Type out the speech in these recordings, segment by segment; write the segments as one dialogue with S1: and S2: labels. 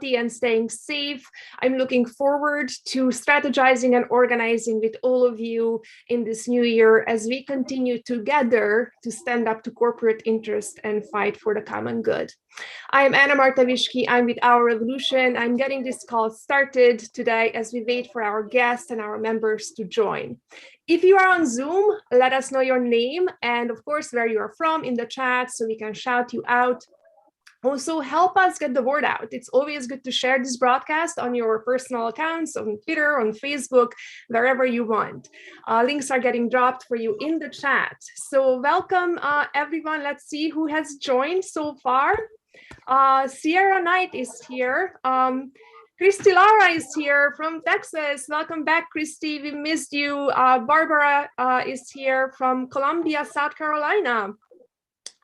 S1: and staying safe. I'm looking forward to strategizing and organizing with all of you in this new year as we continue together to stand up to corporate interest and fight for the common good. I'm Anna Martavishki. I'm with Our Revolution. I'm getting this call started today as we wait for our guests and our members to join. If you are on Zoom, let us know your name and of course where you are from in the chat so we can shout you out. Also, help us get the word out. It's always good to share this broadcast on your personal accounts, on Twitter, on Facebook, wherever you want. Links are getting dropped for you in the chat. So welcome, everyone. Let's see who has joined so far. Sierra Knight is here. Christy Lara is here from Texas. Welcome back, Christy. We missed you. Barbara is here from Columbia, South Carolina.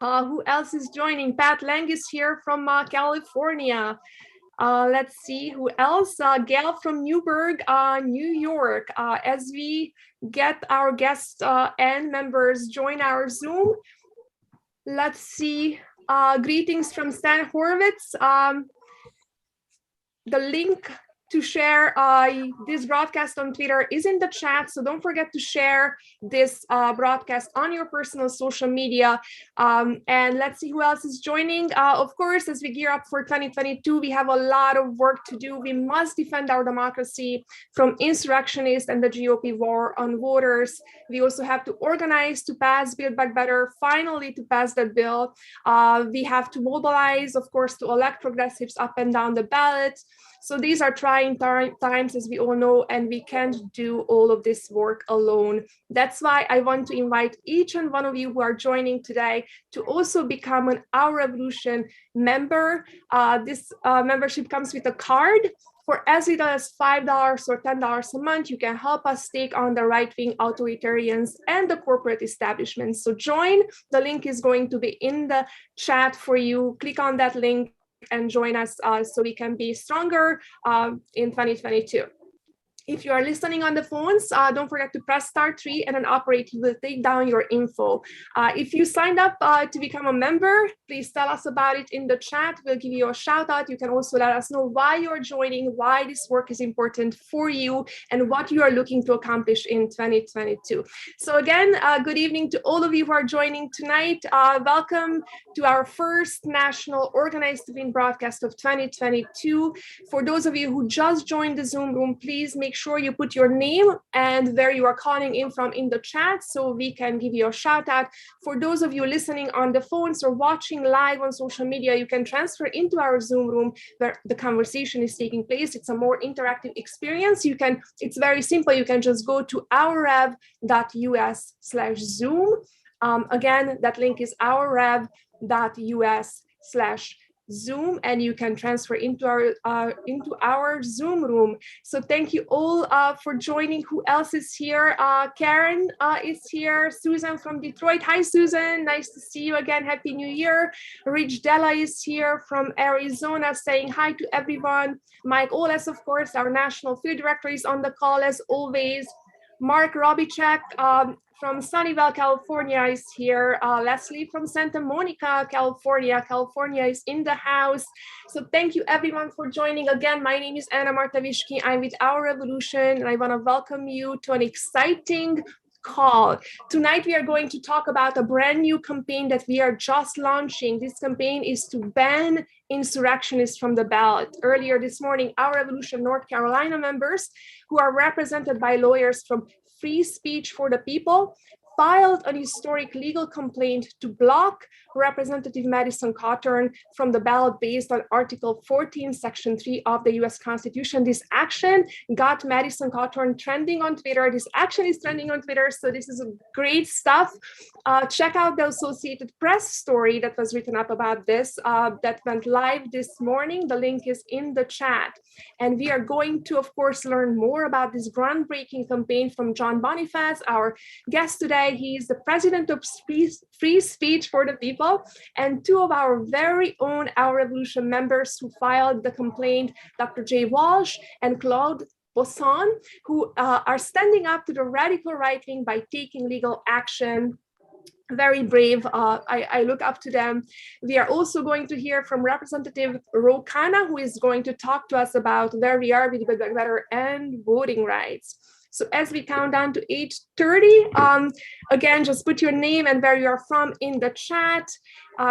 S1: Who else is joining? Pat Lang is here from California. Let's see who else. Gail from Newburgh, New York. As we get our guests and members join our Zoom, let's see. Greetings from Stan Horwitz. The link to share this broadcast on Twitter is in the chat, so don't forget to share this broadcast on your personal social media. And let's see who else is joining. Of course, as we gear up for 2022, we have a lot of work to do. We must defend our democracy from insurrectionists and the GOP war on voters. We also have to organize to pass Build Back Better, finally to pass that bill. We have to mobilize, of course, to elect progressives up and down the ballot. So these are trying times, as we all know, and we can't do all of this work alone. That's why I want to invite each and one of you who are joining today to also become an Our Revolution member. This membership comes with a card. For as little as $5 or $10 a month, you can help us take on the right-wing authoritarians and the corporate establishment. So join. The link is going to be in the chat for you. Click on that link and join us so we can be stronger in 2022. If you are listening on the phones, don't forget to press *3 and an operator will take down your info. If you signed up to become a member, please tell us about it in the chat. We'll give you a shout out. You can also let us know why you're joining, why this work is important for you, and what you are looking to accomplish in 2022. So again, good evening to all of you who are joining tonight. Welcome to our first national organized to win broadcast of 2022. For those of you who just joined the Zoom room, please make sure you put your name and where you are calling in from in the chat so we can give you a shout out. For those of you listening on the phones or watching live on social media, you can transfer into our Zoom room where the conversation is taking place. It's a more interactive experience. It's very simple. You can just go to ourrev.us/Zoom. Again, that link is ourrev.us/Zoom, and you can transfer into our Zoom room. So thank you all for joining. Who else is here? Karen is here. Susan from Detroit. Hi, Susan. Nice to see you again. Happy New Year. Rich Della is here from Arizona saying hi to everyone. Mike Oles, of course, our national field director, is on the call as always. Mark Robichek from Sunnyvale, California is here. Leslie from Santa Monica, California. California is in the house. So thank you everyone for joining. Again, my name is Anna Martavishki. I'm with Our Revolution, and I want to welcome you to an exciting call. Tonight, we are going to talk about a brand new campaign that we are just launching. This campaign is to ban insurrectionists from the ballot. Earlier this morning, Our Revolution North Carolina members, who are represented by lawyers from Free Speech for the People, filed an historic legal complaint to block Representative Madison Cawthorn from the ballot based on Article 14, Section 3 of the US Constitution. This action got Madison Cawthorn trending on Twitter. This action is trending on Twitter, so this is great stuff. Check out the Associated Press story that was written up about this that went live this morning. The link is in the chat. And we are going to, of course, learn more about this groundbreaking campaign from John Bonifaz, our guest today. He's the president of Free Speech for the People, and two of our very own Our Revolution members who filed the complaint, Dr. J Walsh and Claude Boissan, who are standing up to the radical right wing by taking legal action very brave. I look up to them. We are also going to hear from Representative Ro Khanna, who is going to talk to us about where we are with better and voting rights. So as we count down to 8:30, again, just put your name and where you are from in the chat.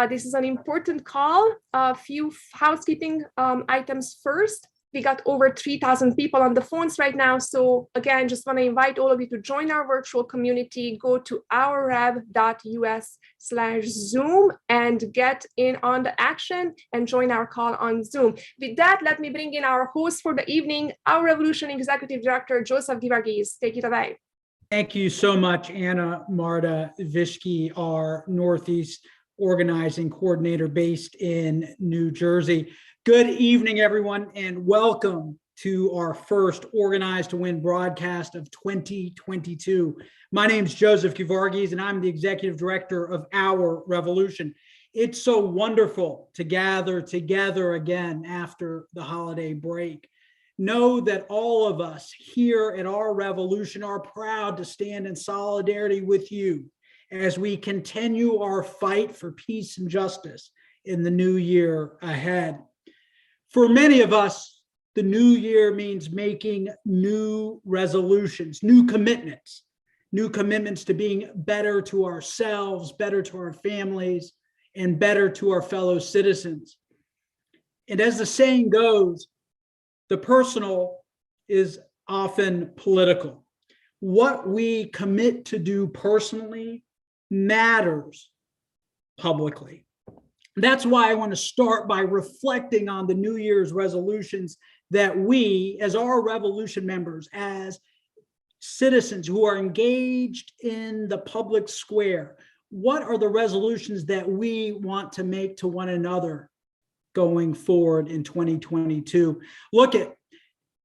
S1: This is an important call. A few housekeeping items first. We got over 3,000 people on the phones right now. So again, just want to invite all of you to join our virtual community. Go to ourrev.us/Zoom and get in on the action and join our call on Zoom. With that, let me bring in our host for the evening, Our Revolution Executive Director, Joseph Gevarghese. Take it away.
S2: Thank you so much, Anna Marta Vishki, our Northeast Organizing Coordinator based in New Jersey. Good evening, everyone, and welcome to our first Organize to Win broadcast of 2022. My name is Joseph Gevarghese, and I'm the Executive Director of Our Revolution. It's so wonderful to gather together again after the holiday break. Know that all of us here at Our Revolution are proud to stand in solidarity with you as we continue our fight for peace and justice in the new year ahead. For many of us, the new year means making new resolutions, new commitments to being better to ourselves, better to our families, and better to our fellow citizens. And as the saying goes, the personal is often political. What we commit to do personally matters publicly. That's why I want to start by reflecting on the New Year's resolutions that we, as Our Revolution members, as citizens who are engaged in the public square, what are the resolutions that we want to make to one another going forward in 2022? Look, at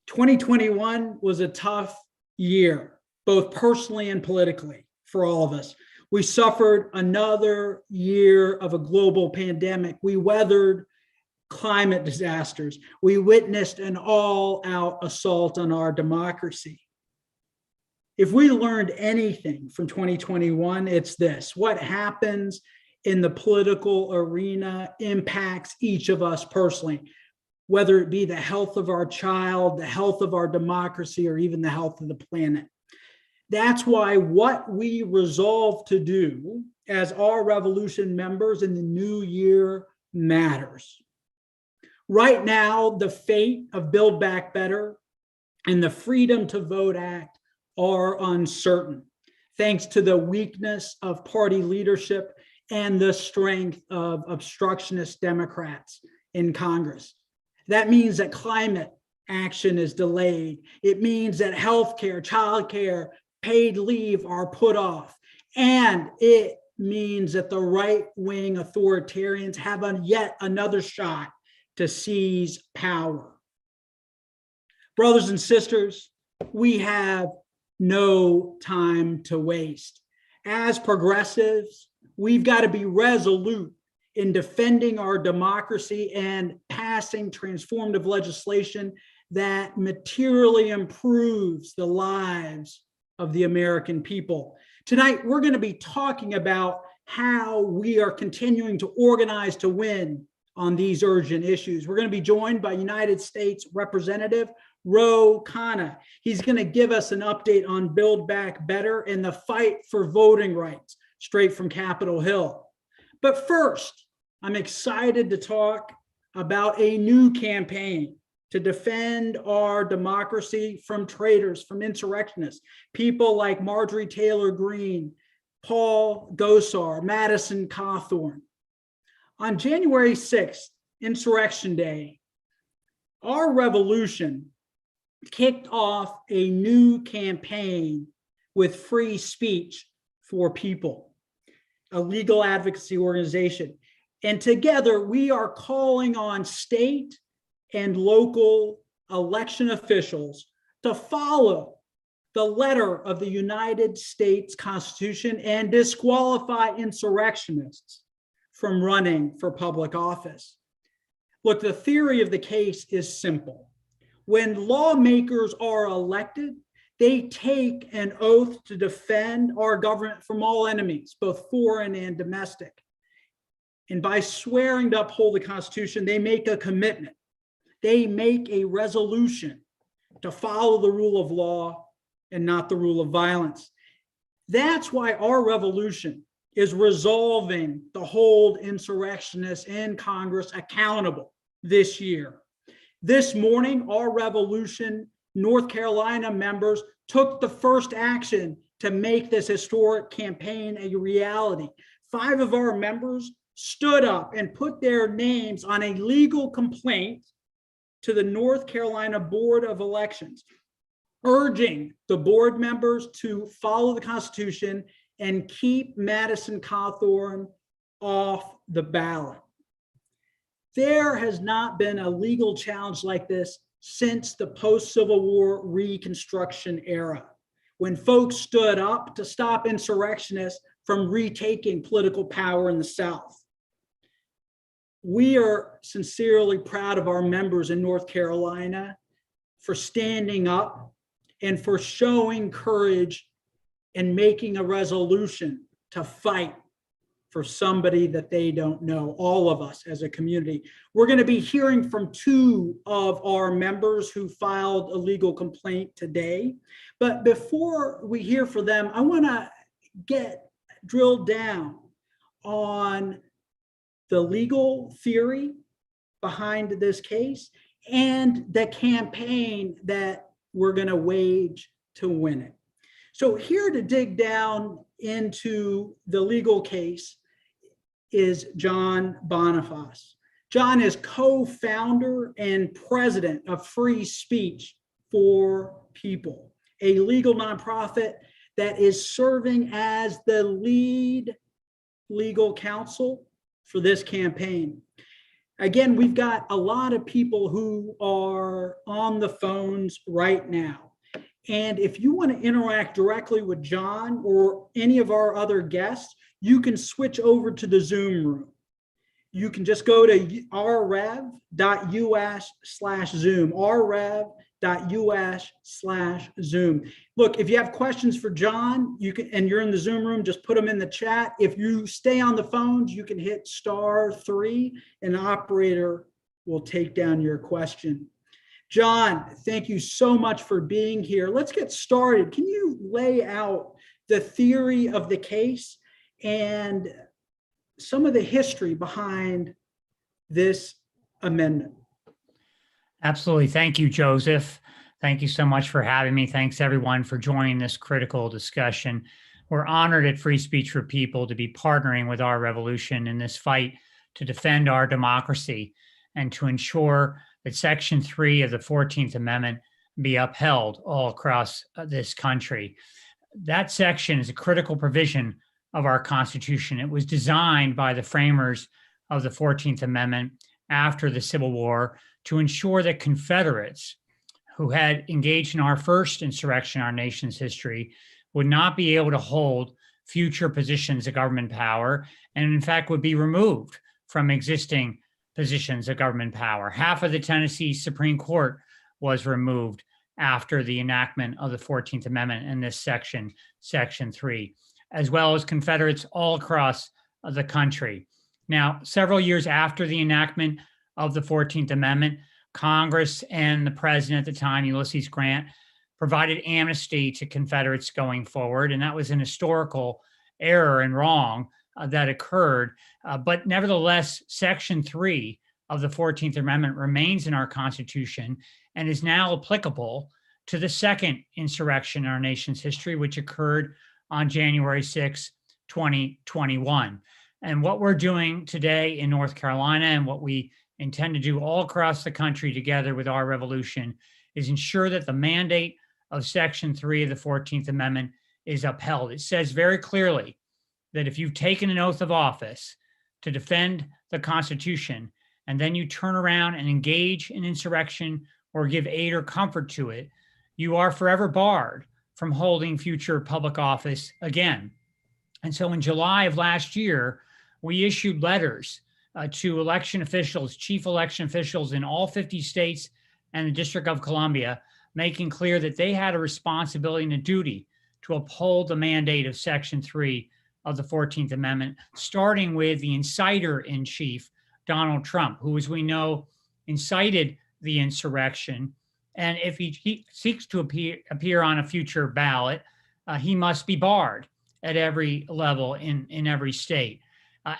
S2: 2021 was a tough year, both personally and politically for all of us. We suffered another year of a global pandemic. We weathered climate disasters. We witnessed an all-out assault on our democracy. If we learned anything from 2021, it's this: what happens in the political arena impacts each of us personally, whether it be the health of our child, the health of our democracy, or even the health of the planet. That's why what we resolve to do as Our Revolution members in the new year matters. Right now, the fate of Build Back Better and the Freedom to Vote Act are uncertain, thanks to the weakness of party leadership and the strength of obstructionist Democrats in Congress. That means that climate action is delayed. It means that healthcare, childcare, paid leave are put off. And it means that the right-wing authoritarians have yet another shot to seize power. Brothers and sisters, we have no time to waste. As progressives, we've got to be resolute in defending our democracy and passing transformative legislation that materially improves the lives of the American people. Tonight, we're going to be talking about how we are continuing to organize to win on these urgent issues. We're going to be joined by United States Representative Ro Khanna. He's going to give us an update on Build Back Better and the fight for voting rights, straight from Capitol Hill. But first, I'm excited to talk about a new campaign to defend our democracy from traitors, from insurrectionists, people like Marjorie Taylor Greene, Paul Gosar, Madison Cawthorn. On January 6th, Insurrection Day, Our Revolution kicked off a new campaign with Free Speech for People, a legal advocacy organization. And together we are calling on state and local election officials to follow the letter of the United States Constitution and disqualify insurrectionists from running for public office. Look, the theory of the case is simple. When lawmakers are elected, They take an oath to defend our government from all enemies, both foreign and domestic. And by swearing to uphold the Constitution, they make a commitment. They make a resolution to follow the rule of law and not the rule of violence. That's why our revolution is resolving to hold insurrectionists in Congress accountable this year. This morning, our revolution North Carolina members took the first action to make this historic campaign a reality. 5 of our members stood up and put their names on a legal complaint to the North Carolina Board of Elections, urging the board members to follow the Constitution and keep Madison Cawthorn off the ballot. There has not been a legal challenge like this since the post-Civil War Reconstruction era, when folks stood up to stop insurrectionists from retaking political power in the South. We are sincerely proud of our members in North Carolina for standing up and for showing courage and making a resolution to fight for somebody that they don't know, all of us as a community. We're going to be hearing from 2 of our members who filed a legal complaint today. But before we hear from them, I want to get drilled down on the legal theory behind this case and the campaign that we're going to wage to win it. So here to dig down into the legal case is John Bonifas. John is co-founder and president of Free Speech for People, a legal nonprofit that is serving as the lead legal counsel for this campaign. Again, we've got a lot of people who are on the phones right now. And if you want to interact directly with John or any of our other guests, you can switch over to the Zoom room. You can just go to rrev.us/Zoom, rrev.us/Zoom. Look, if you have questions for John, you can, and you're in the Zoom room, just put them in the chat. If you stay on the phones, you can hit *3 and the operator will take down your question. John, thank you so much for being here. Let's get started. Can you lay out the theory of the case and some of the history behind this amendment?
S3: Absolutely. Thank you, Joseph. Thank you so much for having me. Thanks, everyone, for joining this critical discussion. We're honored at Free Speech for People to be partnering with our revolution in this fight to defend our democracy and to ensure that Section 3 of the 14th Amendment be upheld all across this country. That section is a critical provision of our Constitution. It was designed by the framers of the 14th Amendment after the Civil War to ensure that Confederates who had engaged in our first insurrection in our nation's history would not be able to hold future positions of government power, and in fact would be removed from existing positions of government power. Half of the Tennessee Supreme Court was removed after the enactment of the 14th Amendment in this section, Section 3, as well as Confederates all across the country. Now, several years after the enactment of the 14th Amendment, Congress and the president at the time, Ulysses Grant, provided amnesty to Confederates going forward, and that was an historical error and wrong that occurred. But nevertheless, Section 3 of the 14th Amendment remains in our Constitution and is now applicable to the second insurrection in our nation's history, which occurred on January 6, 2021. And what we're doing today in North Carolina and what we intend to do all across the country together with our revolution is ensure that the mandate of Section 3 of the 14th Amendment is upheld. It says very clearly that if you've taken an oath of office to defend the Constitution, and then you turn around and engage in insurrection or give aid or comfort to it, you are forever barred from holding future public office again. And so in July of last year, we issued letters to election officials, chief election officials in all 50 states and the District of Columbia, making clear that they had a responsibility and a duty to uphold the mandate of Section 3 of the 14th Amendment, starting with the inciter-in-chief, Donald Trump, who, as we know, incited the insurrection. And if he seeks to appear on a future ballot, he must be barred at every level in every state.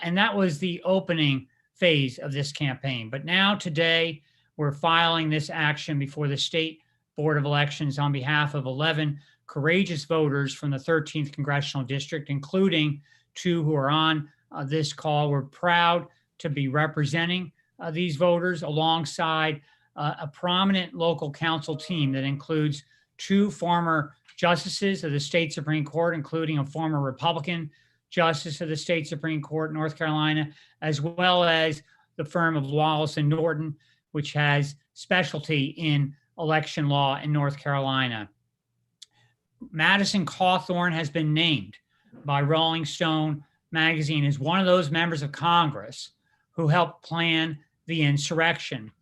S3: And that was the opening phase of this campaign. But now today, we're filing this action before the State Board of Elections on behalf of 11 courageous voters from the 13th Congressional District, including 2 who are on this call. We're proud to be representing these voters alongside a prominent local council team that includes 2 former justices of the state Supreme Court, including a former Republican justice of the state Supreme Court, North Carolina, as well as the firm of Wallace and Norton, which has specialty in election law in North Carolina. Madison Cawthorn has been named by Rolling Stone magazine as one of those members of Congress who helped plan the insurrection.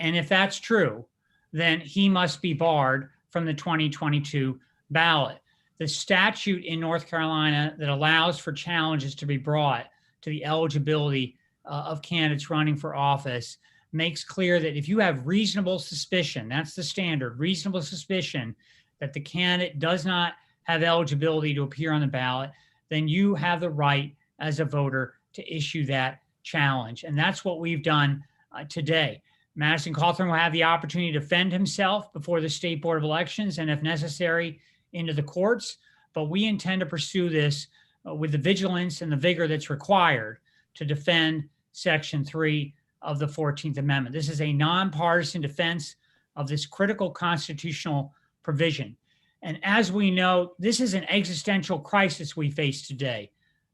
S3: And if that's true, then he must be barred from the 2022 ballot. The statute in North Carolina that allows for challenges to be brought to the eligibility of candidates running for office makes clear that if you have reasonable suspicion, that's the standard, reasonable suspicion that the candidate does not have eligibility to appear on the ballot, then you have the right as a voter to issue that challenge. And that's what we've done today. Madison Cawthorn will have the opportunity to defend himself before the State Board of Elections and, if necessary, into the courts. But we intend to pursue this with the vigilance and the vigor that's required to defend Section 3 of the 14th Amendment. This is a nonpartisan defense of this critical constitutional provision. And as we know, this is an existential crisis we face today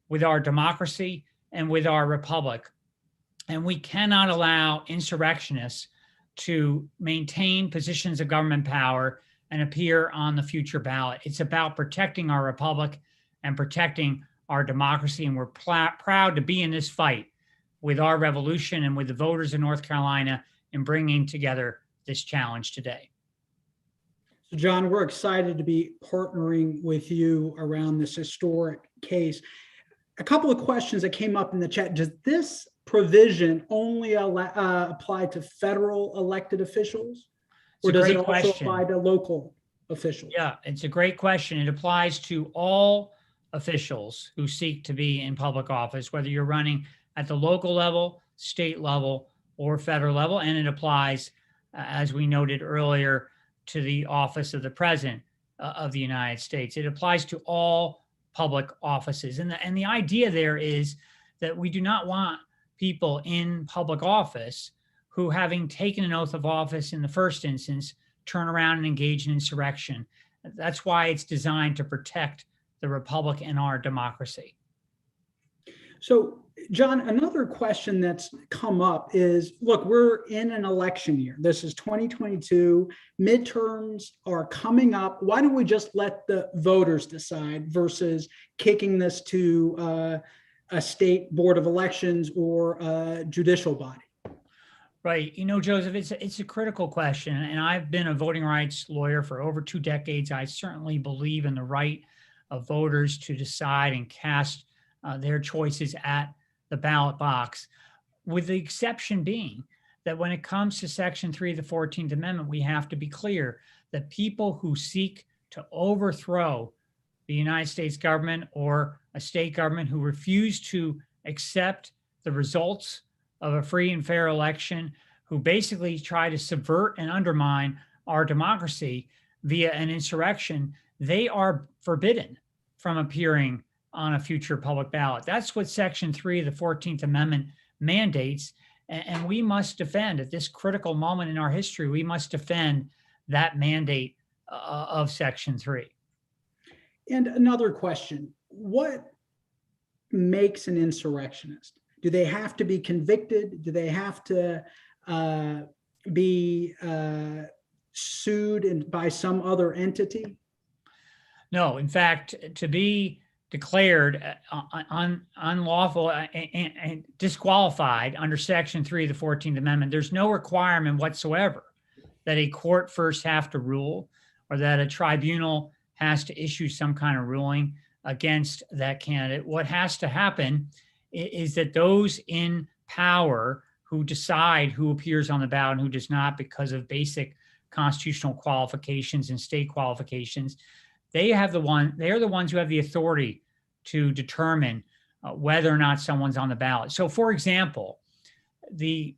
S3: with our democracy and with our republic. And we cannot allow insurrectionists to maintain positions of government power and appear on the future ballot. It's about protecting our republic and protecting our democracy. And we're proud to be in this fight with our revolution and with the voters in North Carolina in bringing together this challenge today.
S2: So, John, we're excited to be partnering with you around this historic case. A couple of questions that came up in the chat. Does this provision only apply to federal elected officials? Or does it also apply to local officials?
S3: Yeah, it's a great question. It applies to all officials who seek to be in public office, whether you're running at the local level, state level, or federal level. And it applies, as we noted earlier, to the office of the President of the United States. It applies to all public offices. And the idea there is that we do not want people in public office who, having taken an oath of office in the first instance, turn around and engage in insurrection. That's why it's designed to protect the republic and our democracy.
S2: So, John, another question that's come up is, look, we're in an election year. This is 2022. Midterms are coming up. Why don't we just let the voters decide versus kicking this to a state board of elections or a judicial body?
S3: Right. You know, Joseph, it's a critical question. And I've been a voting rights lawyer for over 2 decades. I certainly believe in the right of voters to decide and cast their choices at the ballot box, with the exception being that when it comes to Section 3 of the 14th Amendment, we have to be clear that people who seek to overthrow the United States government or a state government, who refuse to accept the results of a free and fair election, who basically try to subvert and undermine our democracy via an insurrection, they are forbidden from appearing on a future public ballot. That's what Section 3 of the 14th Amendment mandates. And we must defend, at this critical moment in our history, we must defend that mandate of Section 3.
S2: And another question, what makes an insurrectionist? Do they have to be convicted? Do they have to be sued by some other entity? No,
S3: in fact, to be declared unlawful and disqualified under Section 3 of the 14th Amendment, there's no requirement whatsoever that a court first have to rule, or that a tribunal has to issue some kind of ruling against that candidate. What has to happen is that those in power who decide who appears on the ballot and who does not because of basic constitutional qualifications and state qualifications, they are the ones who have the authority to determine whether or not someone's on the ballot. So for example, the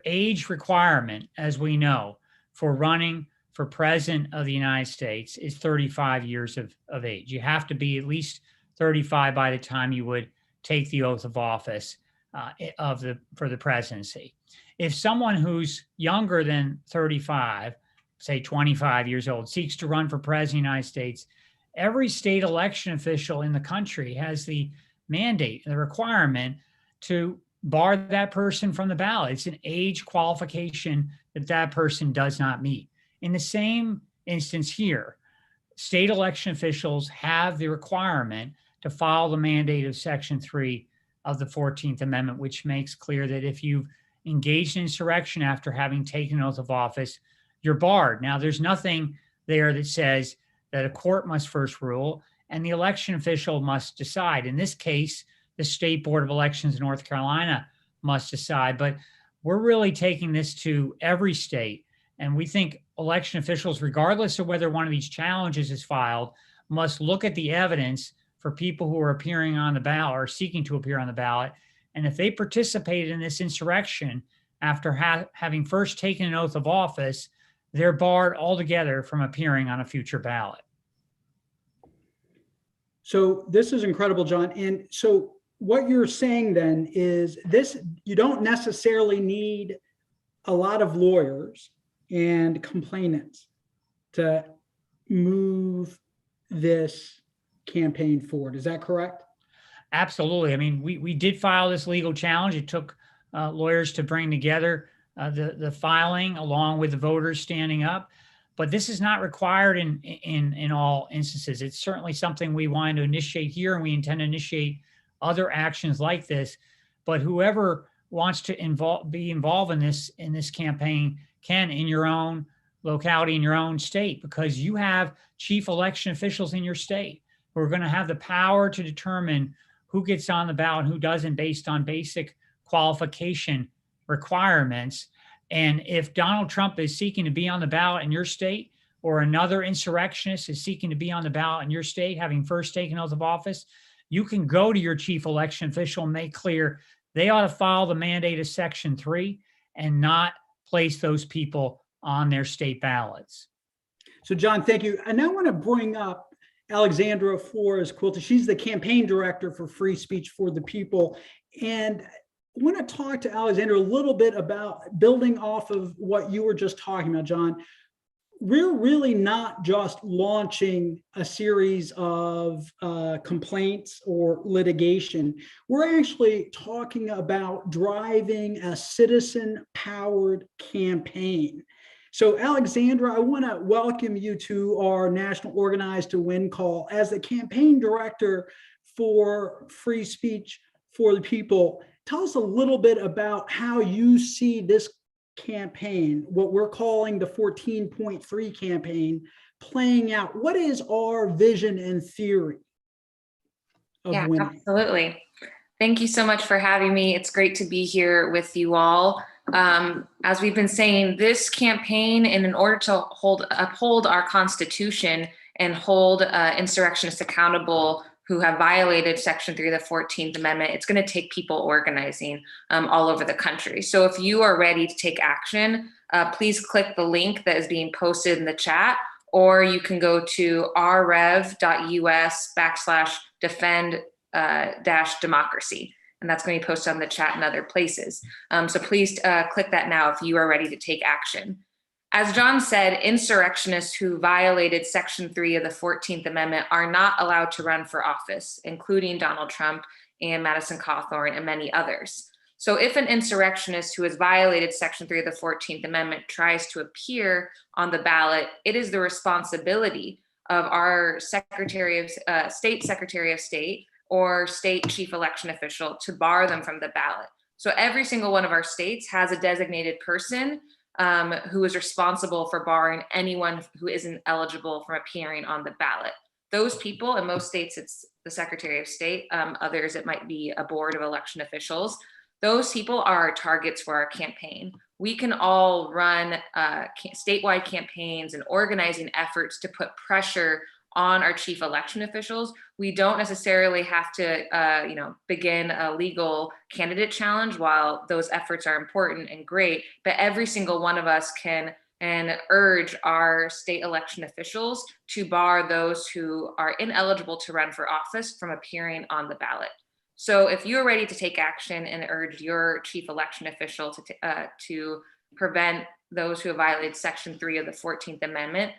S3: age requirement, as we know, for running for president of the United States is 35 years of age. You have to be at least 35 by the time you would take the oath of office for the presidency. If someone who's younger than 35, say 25 years old, seeks to run for president of the United States, every state election official in the country has the mandate, the requirement to bar that person from the ballot. It's an age qualification that person does not meet. In the same instance here, state election officials have the requirement to follow the mandate of Section 3 of the 14th Amendment, which makes clear that if you've engaged in insurrection after having taken an oath of office, you're barred. Now, there's nothing there that says that a court must first rule and the election official must decide. In this case, the State Board of Elections in North Carolina must decide, but we're really taking this to every state. And we think election officials, regardless of whether one of these challenges is filed, must look at the evidence for people who are appearing on the ballot or seeking to appear on the ballot. And if they participated in this insurrection after having first taken an oath of office, they're barred altogether from appearing on a future ballot.
S2: So this is incredible, John. And so what you're saying then is this, you don't necessarily need a lot of lawyers and complainants to move this campaign forward. Is that correct?
S3: Absolutely. I mean, we did file this legal challenge. It took lawyers to bring together the filing along with the voters standing up. But this is not required in all instances. It's certainly something we want to initiate here, and we intend to initiate other actions like this. But whoever wants to be involved in this campaign can in your own locality, in your own state, because you have chief election officials in your state who are going to have the power to determine who gets on the ballot and who doesn't based on basic qualification requirements. And if Donald Trump is seeking to be on the ballot in your state, or another insurrectionist is seeking to be on the ballot in your state, having first taken oath of office, you can go to your chief election official and make clear they ought to follow the mandate of Section 3 and not place those people on their state ballots.
S2: So, John, thank you. And I want to bring up Alexandra Flores-Quilty. She's the campaign director for Free Speech for the People. And I want to talk to Alexandra a little bit about building off of what you were just talking about, John. We're really not just launching a series of complaints or litigation. We're actually talking about driving a citizen-powered campaign. So, Alexandra, I want to welcome you to our National Organize to Win call. As the campaign director for Free Speech for the People, tell us a little bit about how you see this campaign, what we're calling the 14.3 campaign, playing out. What is our vision and theory of winning?
S4: Absolutely. Thank you so much for having me. It's great to be here with you all. As we've been saying, this campaign, in order to uphold our Constitution and hold insurrectionists accountable who have violated Section 3 of the 14th Amendment, it's going to take people organizing all over the country. So if you are ready to take action, please click the link that is being posted in the chat, or you can go to rrev.us/defend-democracy. And that's going to be posted on the chat and other places. So please click that now if you are ready to take action. As John said, insurrectionists who violated Section 3 of the 14th Amendment are not allowed to run for office, including Donald Trump and Madison Cawthorn and many others. So if an insurrectionist who has violated Section 3 of the 14th Amendment tries to appear on the ballot, it is the responsibility of our Secretary of State or state chief election official to bar them from the ballot. So every single one of our states has a designated person who is responsible for barring anyone who isn't eligible from appearing on the ballot. Those people, in most states, it's the Secretary of State. Others, it might be a board of election officials. Those people are our targets for our campaign. We can all run statewide campaigns and organizing efforts to put pressure on our chief election officials. We don't necessarily have to, begin a legal candidate challenge. While those efforts are important and great, but every single one of us can and urge our state election officials to bar those who are ineligible to run for office from appearing on the ballot. So if you're ready to take action and urge your chief election official to prevent those who have violated Section 3 of the 14th Amendment,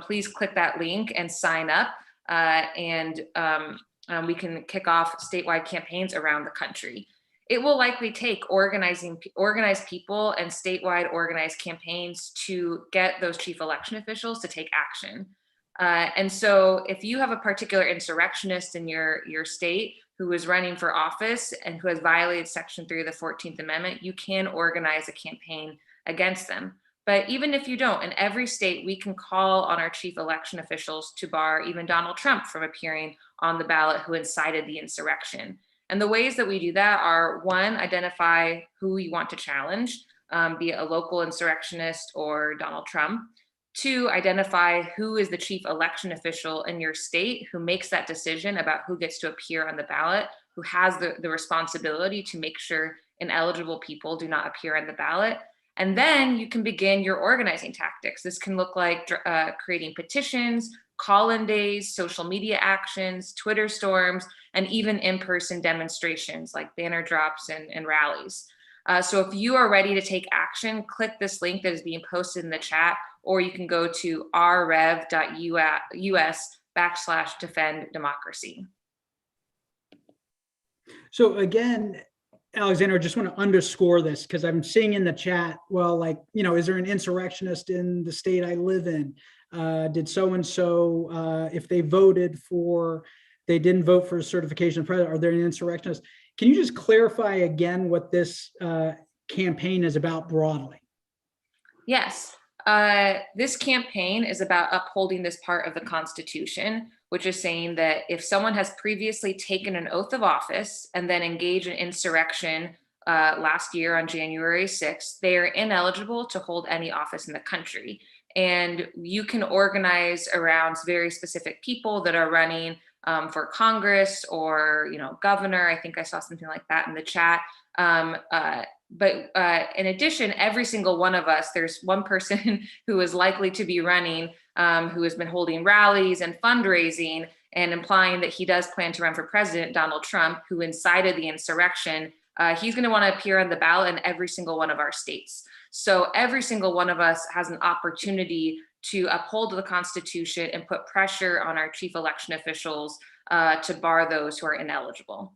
S4: please click that link and sign up, and we can kick off statewide campaigns around the country. It will likely take organized people and statewide organized campaigns to get those chief election officials to take action. And so if you have a particular insurrectionist in your state who is running for office and who has violated Section 3 of the 14th Amendment, you can organize a campaign against them. But even if you don't, in every state, we can call on our chief election officials to bar even Donald Trump from appearing on the ballot who incited the insurrection. And the ways that we do that are, one, identify who you want to challenge, be it a local insurrectionist or Donald Trump. Two, identify who is the chief election official in your state who makes that decision about who gets to appear on the ballot, who has the responsibility to make sure ineligible people do not appear on the ballot. And then you can begin your organizing tactics. This can look like creating petitions, call-in days, social media actions, Twitter storms, and even in-person demonstrations like banner drops and rallies. So if you are ready to take action, click this link that is being posted in the chat, or you can go to rrev.us/defend-democracy.
S2: So again, Alexandra, I just want to underscore this because I'm seeing in the chat, well, is there an insurrectionist in the state I live in? Did so-and-so, if they didn't vote for a certification of president, are they an insurrectionist? Can you just clarify again what this campaign is about broadly?
S4: Yes. This campaign is about upholding this part of the Constitution, which is saying that if someone has previously taken an oath of office and then engaged in insurrection last year on January 6th, they are ineligible to hold any office in the country. And you can organize around very specific people that are running for Congress or, governor. I think I saw something like that in the chat. But in addition, every single one of us, there's one person who is likely to be running, who has been holding rallies and fundraising and implying that he does plan to run for president, Donald Trump, who incited the insurrection. He's going to want to appear on the ballot in every single one of our states. So every single one of us has an opportunity to uphold the Constitution and put pressure on our chief election officials to bar those who are ineligible.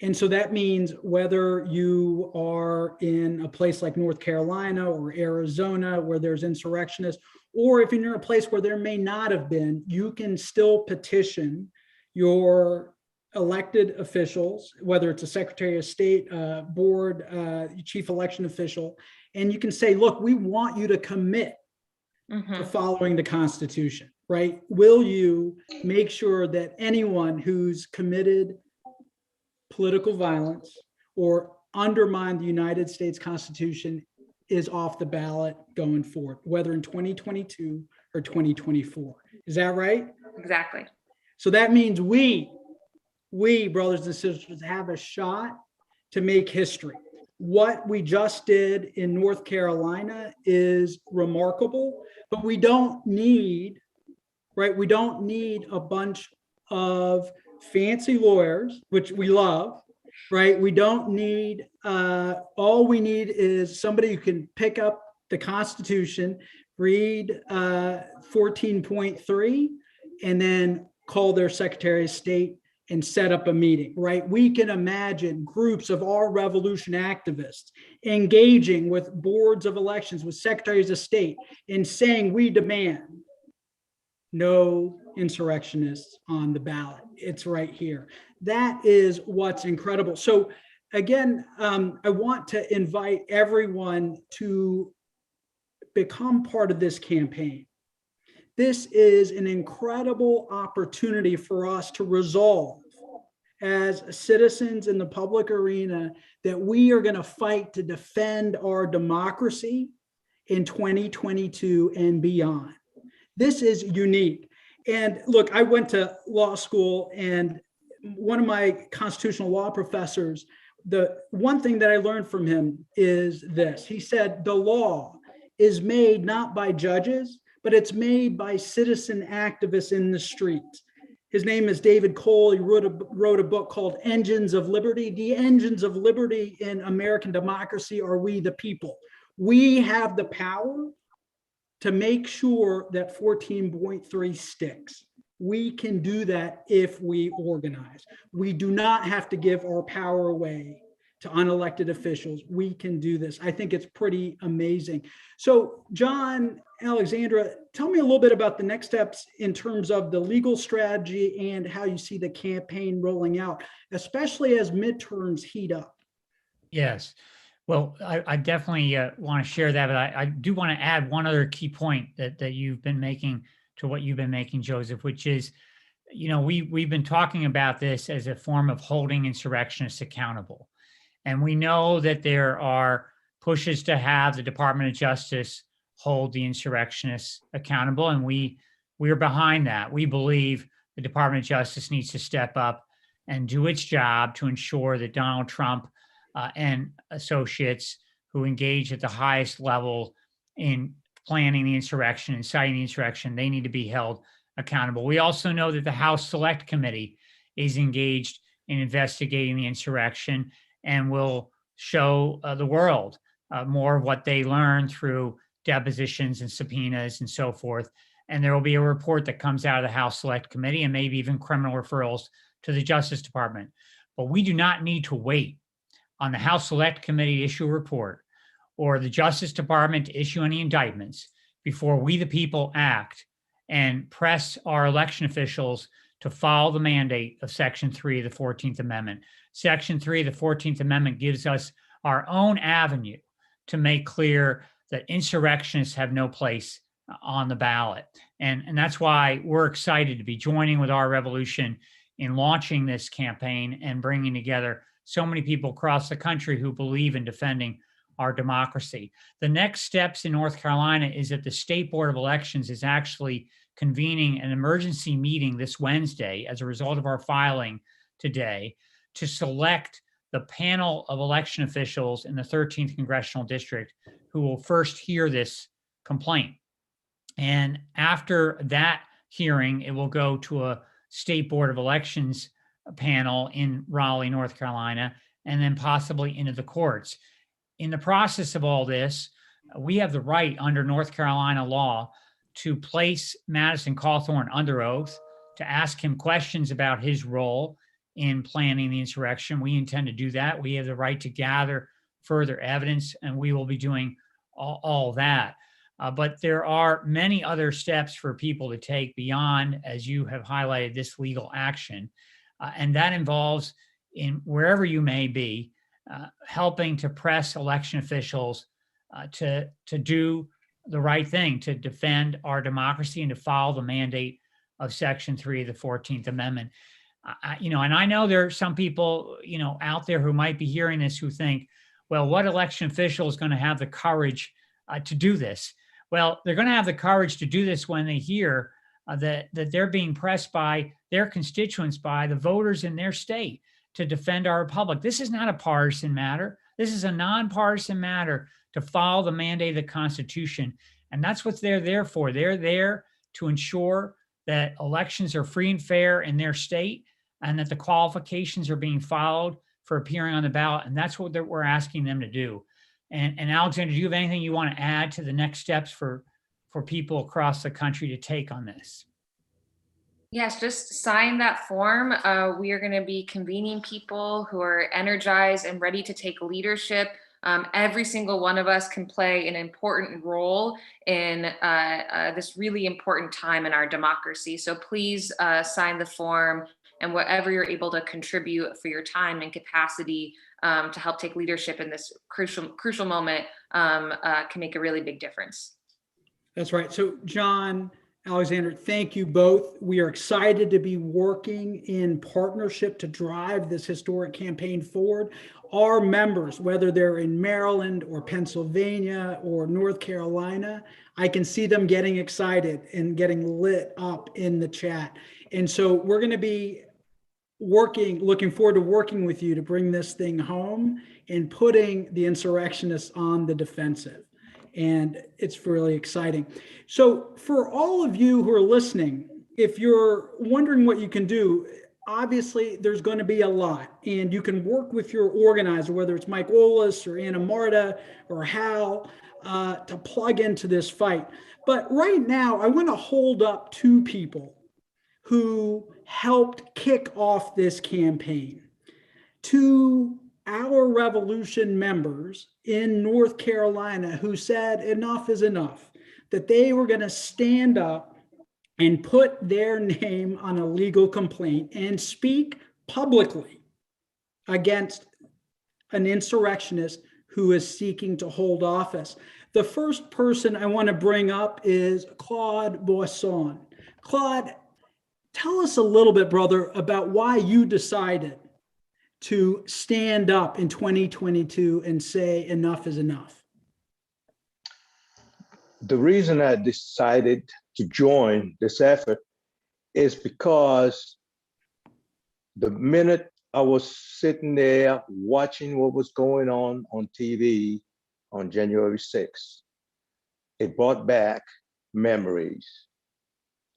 S2: And so that means whether you are in a place like North Carolina or Arizona where there's insurrectionists, or if you're in a place where there may not have been, you can still petition your elected officials, whether it's a Secretary of State, board, chief election official, and you can say, look, we want you to commit to following the Constitution, right? Will you make sure that anyone who's committed political violence or undermined the United States Constitution is off the ballot going forward, whether in 2022 or 2024? Is that right?
S4: Exactly.
S2: So that means we brothers and sisters have a shot to make history. What we just did in North Carolina is remarkable, but we don't need, right? We don't need a bunch of fancy lawyers, which we love, right? We don't need, all we need is somebody who can pick up the Constitution, read 14.3, and then call their Secretary of State and set up a meeting, right? We can imagine groups of our revolution activists engaging with boards of elections, with secretaries of state, and saying we demand no insurrectionists on the ballot. It's right here. That is what's incredible. So again, I want to invite everyone to become part of this campaign. This is an incredible opportunity for us to resolve as citizens in the public arena that we are going to fight to defend our democracy in 2022 and beyond. This is unique. And look, I went to law school, and one of my constitutional law professors, the one thing that I learned from him is this. He said, the law is made not by judges, but it's made by citizen activists in the streets. His name is David Cole. He wrote a book called Engines of Liberty. The engines of liberty in American democracy are we, the people. We have the power to make sure that 14.3 sticks. We can do that if we organize. We do not have to give our power away to unelected officials. We can do this. I think it's pretty amazing. So John, Alexandra, tell me a little bit about the next steps in terms of the legal strategy and how you see the campaign rolling out, especially as midterms heat up.
S3: Yes. Well, I definitely want to share that, but I do want to add one other key point that you've been making to what you've been making, Joseph, which is, we've been talking about this as a form of holding insurrectionists accountable. And we know that there are pushes to have the Department of Justice hold the insurrectionists accountable. And we are behind that. We believe the Department of Justice needs to step up and do its job to ensure that Donald Trump and associates who engage at the highest level in planning the insurrection, inciting the insurrection, they need to be held accountable. We also know that the House Select Committee is engaged in investigating the insurrection and will show the world more of what they learned through depositions and subpoenas and so forth. And there will be a report that comes out of the House Select Committee and maybe even criminal referrals to the Justice Department. But we do not need to wait on the House Select Committee to issue a report or the Justice Department to issue any indictments before we, the people, act and press our election officials to follow the mandate of Section 3 of the 14th Amendment. Section 3 of the 14th Amendment gives us our own avenue to make clear that insurrectionists have no place on the ballot. And that's why we're excited to be joining with our revolution in launching this campaign and bringing together so many people across the country who believe in defending our democracy. The next steps in North Carolina is that the State Board of Elections is actually convening an emergency meeting this Wednesday as a result of our filing today to select the panel of election officials in the 13th Congressional District who will first hear this complaint. And after that hearing, it will go to a State Board of Elections panel in Raleigh, North Carolina, and then possibly into the courts. In the process of all this, we have the right under North Carolina law to place Madison Cawthorn under oath, to ask him questions about his role in planning the insurrection. We intend to do that. We have the right to gather further evidence, and we will be doing all that. But there are many other steps for people to take beyond, as you have highlighted, this legal action. And that involves, in wherever you may be, helping to press election officials to do the right thing, to defend our democracy and to follow the mandate of Section 3 of the 14th Amendment. And I know there are some people, out there who might be hearing this who think, well, what election official is going to have the courage to do this? Well, they're going to have the courage to do this when they hear that they're being pressed by their constituents, by the voters in their state, to defend our republic. This is not a partisan matter. This is a nonpartisan matter to follow the mandate of the Constitution. And that's what they're there for. They're there to ensure that elections are free and fair in their state and that the qualifications are being followed for appearing on the ballot. And that's what we're asking them to do. And Alexandra, do you have anything you want to add to the next steps for people across the country to take on this?
S4: Yes, just sign that form. We are going to be convening people who are energized and ready to take leadership. Every single one of us can play an important role in this really important time in our democracy. So please sign the form, and whatever you're able to contribute for your time and capacity to help take leadership in this crucial moment can make a really big difference.
S2: That's right. So John, Alexandra, thank you both. We are excited to be working in partnership to drive this historic campaign forward. Our members, whether they're in Maryland or Pennsylvania or North Carolina, I can see them getting excited and getting lit up in the chat. And so we're going to be looking forward to working with you to bring this thing home and putting the insurrectionists on the defensive. And it's really exciting. So for all of you who are listening, if you're wondering what you can do, obviously there's going to be a lot, and you can work with your organizer, whether it's Mike Olis or Anna Marta or Hal, to plug into this fight. But right now, I want to hold up two people who helped kick off this campaign. Two our revolution members in North Carolina who said enough is enough, that they were going to stand up and put their name on a legal complaint and speak publicly against an insurrectionist who is seeking to hold office. The first person I want to bring up is Claude Boissan. Claude, tell us a little bit, brother, about why you decided to stand up in 2022 and say enough is enough.
S5: The reason I decided to join this effort is because the minute I was sitting there watching what was going on TV on January 6th, it brought back memories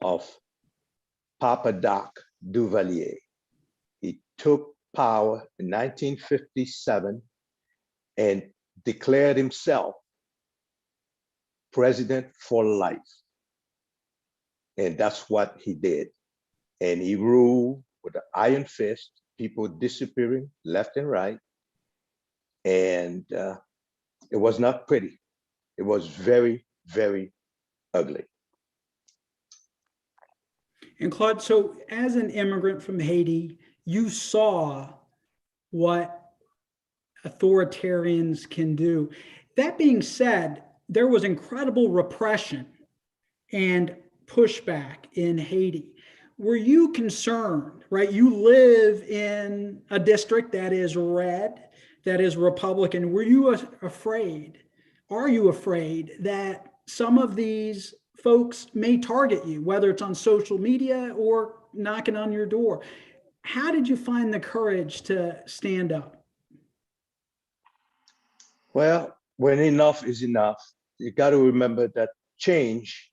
S5: of Papa Doc Duvalier. He took power in 1957 and declared himself president for life. And that's what he did. And he ruled with an iron fist, people disappearing left and right. And it was not pretty. It was very, very ugly.
S2: And Claude, so as an immigrant from Haiti, you saw what authoritarians can do. That being said, there was incredible repression and pushback in Haiti. Were you concerned, right? You live in a district that is red, that is Republican. Were you afraid? Are you afraid that some of these folks may target you, whether it's on social media or knocking on your door? How did you find the courage to stand up?
S5: Well, when enough is enough, you got to remember that change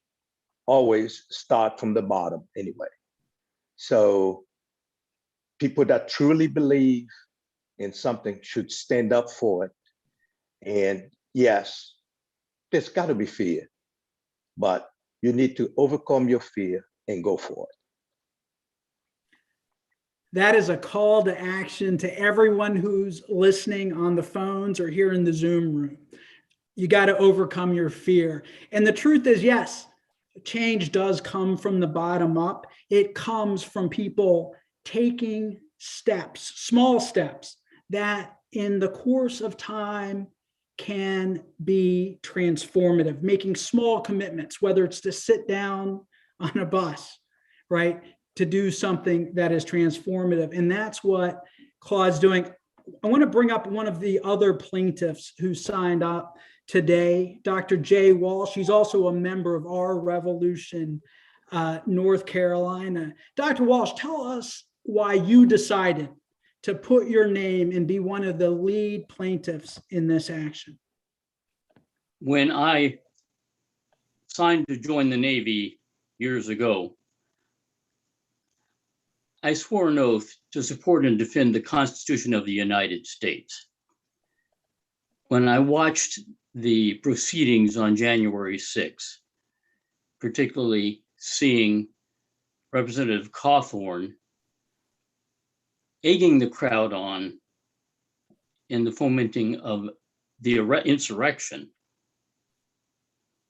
S5: always starts from the bottom anyway. So people that truly believe in something should stand up for it. And yes, there's got to be fear, but you need to overcome your fear and go for it.
S2: That is a call to action to everyone who's listening on the phones or here in the Zoom room. You got to overcome your fear. And the truth is, yes, change does come from the bottom up. It comes from people taking steps, small steps, that in the course of time can be transformative, making small commitments, whether it's to sit down on a bus, right? To do something that is transformative. And that's what Claude's doing. I want to bring up one of the other plaintiffs who signed up today, Dr. J Walsh. He's also a member of Our Revolution, North Carolina. Dr. Walsh, tell us why you decided to put your name and be one of the lead plaintiffs in this action.
S6: When I signed to join the Navy years ago, I swore an oath to support and defend the Constitution of the United States. When I watched the proceedings on January 6th, particularly seeing Representative Cawthorn egging the crowd on in the fomenting of the insurrection,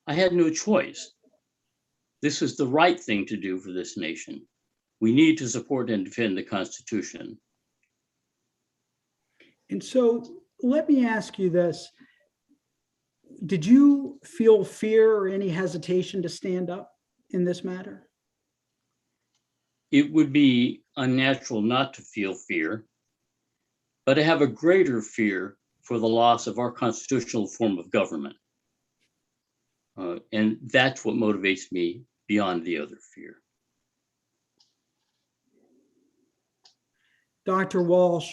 S6: I had no choice. This is the right thing to do for this nation. We need to support and defend the Constitution.
S2: And so let me ask you this. did you feel fear or any hesitation to stand up in this matter?
S6: It would be unnatural not to feel fear, but I have a greater fear for the loss of our constitutional form of government. And that's what motivates me beyond the other fear.
S2: Dr. Walsh,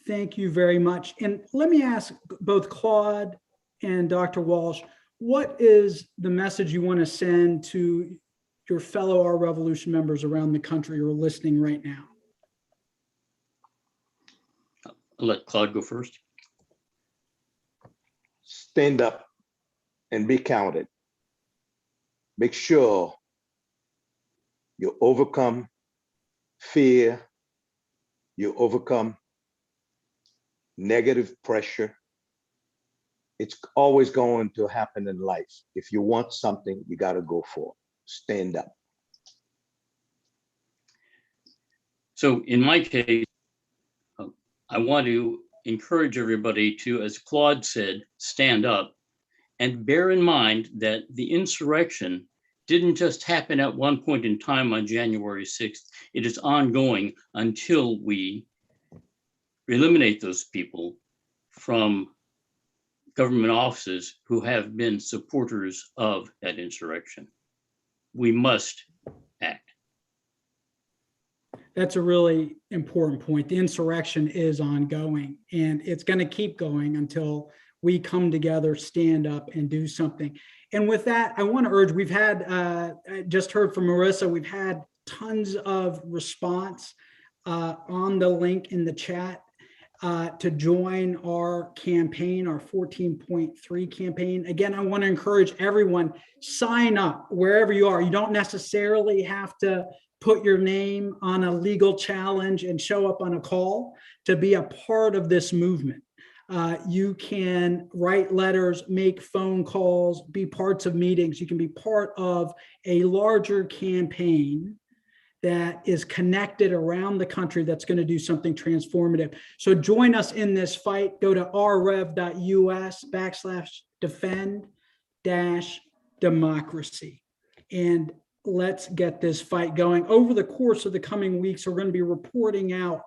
S2: thank you very much. And let me ask both Claude and Dr. Walsh, what is the message you want to send to your fellow Our Revolution members around the country who are listening right now?
S6: I'll let Claude go first.
S5: Stand up and be counted. Make sure you overcome fear, you overcome negative pressure. It's always going to happen in life. If you want something, you got to go for it. Stand up.
S6: So in my case, I want to encourage everybody to, as Claude said, stand up and bear in mind that the insurrection didn't just happen at one point in time on January 6th. It is ongoing until we eliminate those people from government offices who have been supporters of that insurrection. We must act.
S2: That's a really important point. The insurrection is ongoing, and it's going to keep going until we come together, stand up, and do something. And with that, I want to urge, we've had, I just heard from Marissa, we've had tons of response on the link in the chat to join our campaign, our 14.3 campaign. Again, I want to encourage everyone, sign up wherever you are. You don't necessarily have to put your name on a legal challenge and show up on a call to be a part of this movement. You can write letters, make phone calls, be parts of meetings. You can be part of a larger campaign that is connected around the country that's going to do something transformative. So join us in this fight. Go to rrev.us/defend-democracy. And let's get this fight going. Over the course of the coming weeks, we're going to be reporting out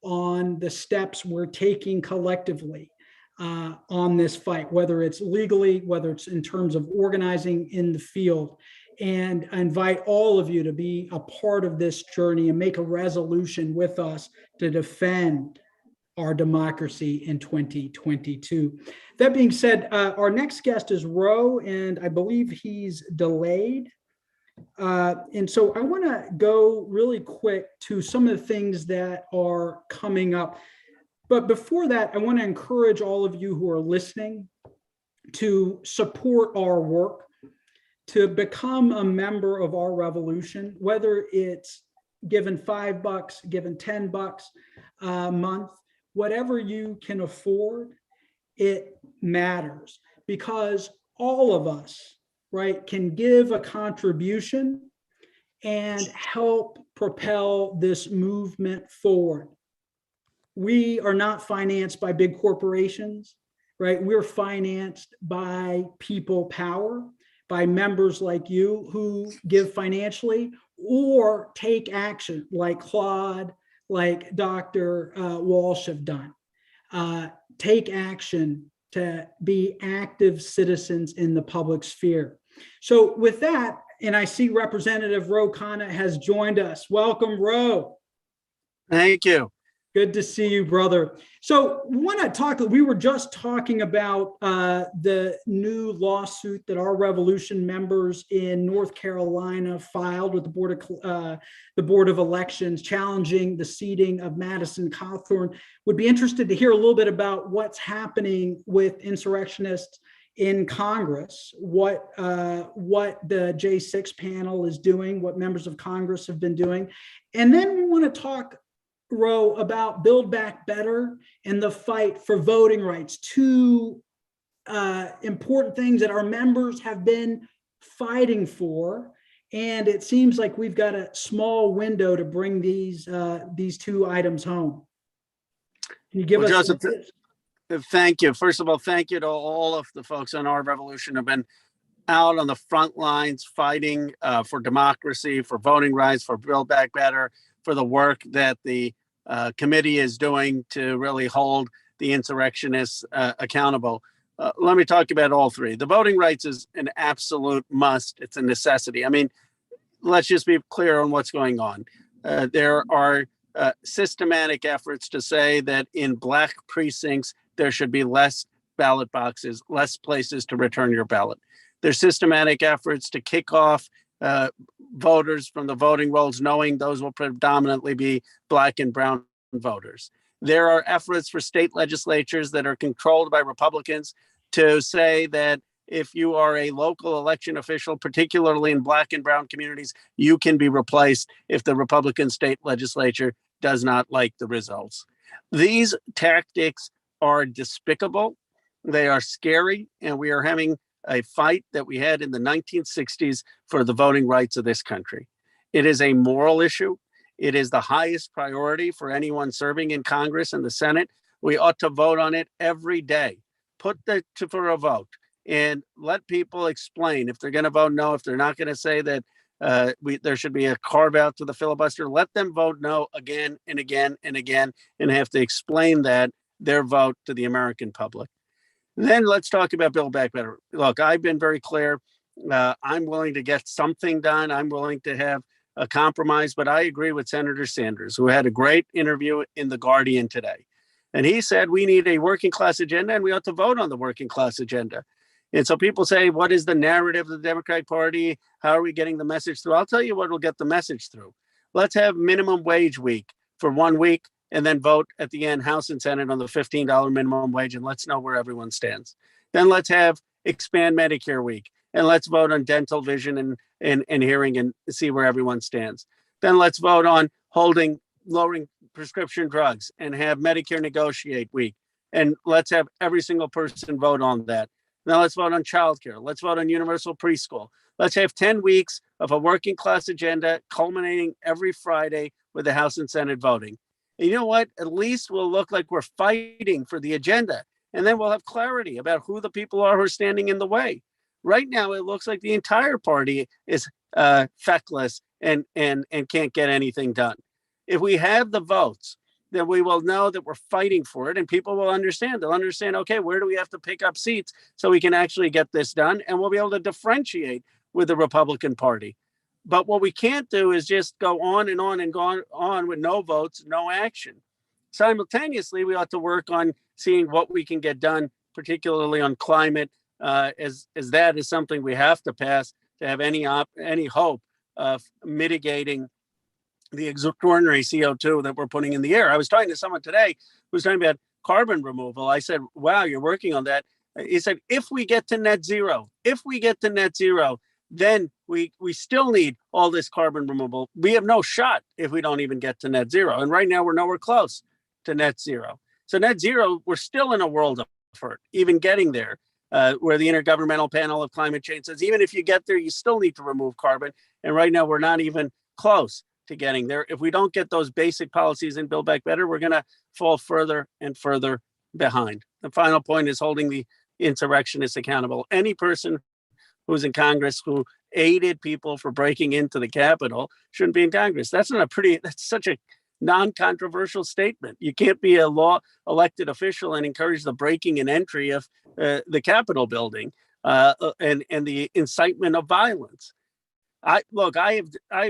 S2: on the steps we're taking collectively on this fight, whether it's legally, whether it's in terms of organizing in the field. And I invite all of you to be a part of this journey and make a resolution with us to defend our democracy in 2022. That being said, our next guest is Ro, and I believe he's delayed. And so I want to go really quick to some of the things that are coming up. But before that, I want to encourage all of you who are listening to support our work, to become a member of our revolution, whether it's given $5, given $10 a month, whatever you can afford, it matters, because all of us, right, can give a contribution and help propel this movement forward. We are not financed by big corporations, right? We're financed by people power, by members like you who give financially or take action like Claude, like Dr. Walsh have done. Take action to be active citizens in the public sphere. So with that, and I see Representative Ro Khanna has joined us. Welcome, Ro.
S7: Thank you.
S2: Good to see you, brother. So we were just talking about the new lawsuit that our revolution members in North Carolina filed with the Board of Elections, challenging the seating of Madison Cawthorn. Would be interested to hear a little bit about what's happening with insurrectionists in Congress, what the J6 panel is doing, what members of Congress have been doing. And then we want to talk, Ro, about Build Back Better and the fight for voting rights, two important things that our members have been fighting for. And it seems like we've got a small window to bring these two items home. Can you give us
S7: Joseph, Thank you. First of all, thank you to all of the folks on Our Revolution who have been out on the front lines fighting for democracy, for voting rights, for Build Back Better, for the work that the committee is doing to really hold the insurrectionists accountable. Let me talk about all three. The voting rights is an absolute must. It's a necessity. I mean, let's just be clear on what's going on. There are systematic efforts to say that in Black precincts, there should be less ballot boxes, less places to return your ballot. There's systematic efforts to kick off voters from the voting rolls, knowing those will predominantly be Black and brown voters. There are efforts for state legislatures that are controlled by Republicans to say that if you are a local election official, particularly in Black and brown communities, you can be replaced if the Republican state legislature does not like the results. These tactics are despicable. They are scary, and we are having a fight that we had in the 1960s for the voting rights of this country. It is a moral issue. It is the highest priority for anyone serving in Congress and the Senate. We ought to vote on it every day. Put that for a vote and let people explain if they're going to vote no, if they're not going to say that there should be a carve out to the filibuster, let them vote no again and again and again and have to explain their vote to the American public. Then let's talk about Build Back Better. Look, I've been very clear. I'm willing to get something done. I'm willing to have a compromise, but I agree with Senator Sanders, who had a great interview in The Guardian today. And he said we need a working class agenda and we ought to vote on the working class agenda. And so people say, what is the narrative of the Democratic Party? How are we getting the message through? I'll tell you what will get the message through. Let's have minimum wage week for 1 week and then vote at the end, House and Senate, on the $15 minimum wage, and let's know where everyone stands. Then let's have expand Medicare week, and let's vote on dental, vision, and hearing and see where everyone stands. Then let's vote on lowering prescription drugs and have Medicare negotiate week. And let's have every single person vote on that. Now let's vote on childcare. Let's vote on universal preschool. Let's have 10 weeks of a working class agenda culminating every Friday with the House and Senate voting. And you know what? At least we'll look like we're fighting for the agenda. And then we'll have clarity about who the people are who are standing in the way. Right now, it looks like the entire party is feckless and can't get anything done. If we have the votes, then we will know that we're fighting for it and people will understand. They'll understand, okay, where do we have to pick up seats so we can actually get this done? And we'll be able to differentiate with the Republican Party. But what we can't do is just go on and on and go on with no votes, no action. Simultaneously, we ought to work on seeing what we can get done, particularly on climate, as that is something we have to pass to have any hope of mitigating the extraordinary CO2 that we're putting in the air. I was talking to someone today who was talking about carbon removal. I said, wow, you're working on that. He said, if we get to net zero, then we still need all this carbon removal. We have no shot if we don't even get to net zero. And right now we're nowhere close to net zero. So net zero, we're still in a world of hurt, even getting there, where the Intergovernmental Panel of Climate Change says, even if you get there, you still need to remove carbon. And right now we're not even close to getting there. If we don't get those basic policies in Build Back Better, we're going to fall further and further behind. The final point is holding the insurrectionists accountable. Any person who's in Congress who aided people for breaking into the Capitol shouldn't be in Congress. That's such a non-controversial statement. You can't be a law elected official and encourage the breaking and entry of the Capitol building and the incitement of violence. I've